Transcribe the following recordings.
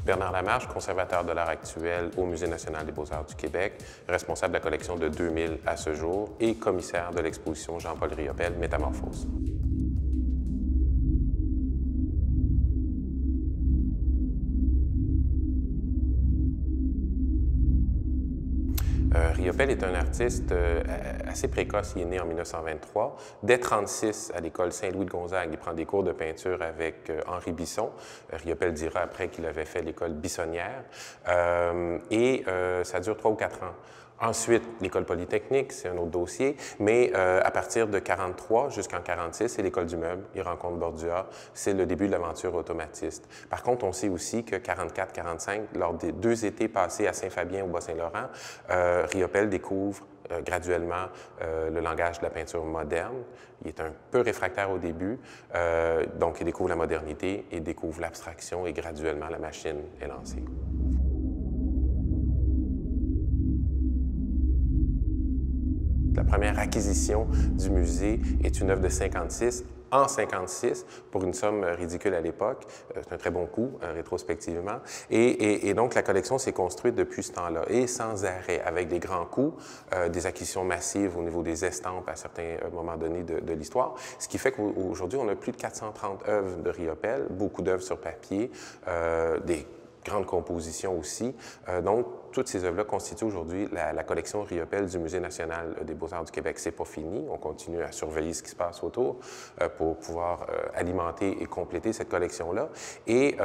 Bernard Lamarche, conservateur de l'art actuel au Musée national des beaux-arts du Québec, responsable de la collection de 2000 à ce jour et commissaire de l'exposition Jean-Paul Riopel, Métamorphose. Riopel est un artiste assez précoce. Il est né en 1923. Dès 1936, à l'école Saint-Louis de Gonzague, il prend des cours de peinture avec Henri Bisson. Riopel dira après qu'il avait fait l'école Bissonnière. Ça dure 3 ou 4 ans. Ensuite, l'école polytechnique, c'est un autre dossier, mais à partir de 1943 jusqu'en 1946, c'est l'école du meuble. Il rencontre Bordua, c'est le début de l'aventure automatiste. Par contre, on sait aussi que 1944-1945, lors des 2 étés passés à Saint-Fabien au Bas-Saint-Laurent, Riopel découvre graduellement le langage de la peinture moderne. Il est un peu réfractaire au début, donc il découvre la modernité, il découvre l'abstraction et graduellement la machine est lancée. La première acquisition du musée est une œuvre de 1956, en 1956, pour une somme ridicule à l'époque. C'est un très bon coup, rétrospectivement. Et donc, la collection s'est construite depuis ce temps-là, et sans arrêt, avec des grands coups, des acquisitions massives au niveau des estampes à certains moments donnés de l'histoire, ce qui fait qu'aujourd'hui, on a plus de 430 œuvres de Riopel, beaucoup d'œuvres sur papier, des grandes compositions aussi. Donc, toutes ces œuvres-là constituent aujourd'hui la collection Riopel du Musée national des beaux-arts du Québec. C'est pas fini, on continue à surveiller ce qui se passe autour pour pouvoir alimenter et compléter cette collection-là. Et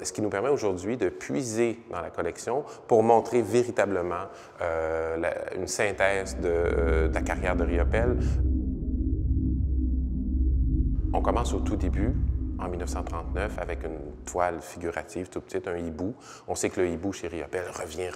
ce qui nous permet aujourd'hui de puiser dans la collection pour montrer véritablement une synthèse de la carrière de Riopel. On commence au tout début, en 1939, avec une toile figurative tout petite, un hibou. On sait que le hibou chez Riopel revient.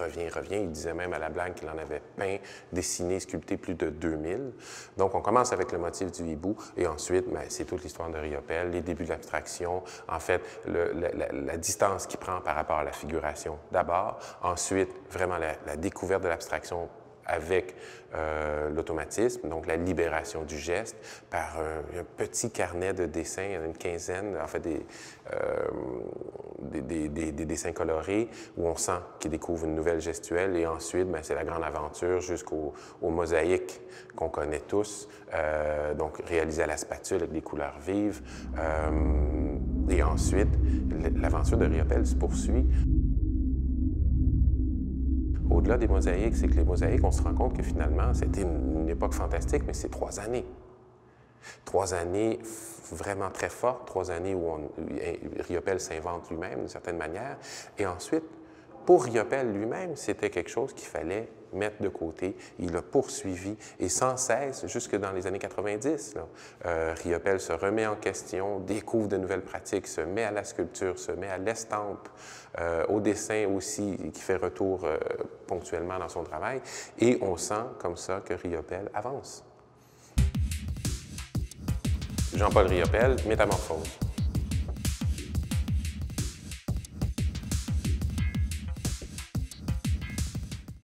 Il disait même à la blague qu'il en avait peint, dessiné, sculpté plus de 2000. Donc, on commence avec le motif du hibou et ensuite, c'est toute l'histoire de Riopel, les débuts de l'abstraction, en fait, la distance qu'il prend par rapport à la figuration d'abord. Ensuite, vraiment la découverte de l'abstraction avec l'automatisme, donc la libération du geste, par un petit carnet de dessins, il y en a une quinzaine, en fait des dessins colorés, où on sent qu'il découvre une nouvelle gestuelle, et ensuite, c'est la grande aventure jusqu'aux mosaïques qu'on connaît tous, donc réalisées à la spatule avec des couleurs vives, et ensuite, l'aventure de Riopel se poursuit. Au-delà des mosaïques, c'est que les mosaïques, on se rend compte que finalement, c'était une époque fantastique, mais c'est 3 années. 3 années vraiment très fortes, 3 années où Riopel s'invente lui-même d'une certaine manière. Et ensuite, pour Riopel lui-même, c'était quelque chose qu'il fallait mettre de côté. Il l'a poursuivi et sans cesse, jusque dans les années 90. Riopel se remet en question, découvre de nouvelles pratiques, se met à la sculpture, se met à l'estampe, au dessin aussi, qui fait retour ponctuellement dans son travail. Et on sent comme ça que Riopel avance. Jean-Paul Riopel, Métamorphose.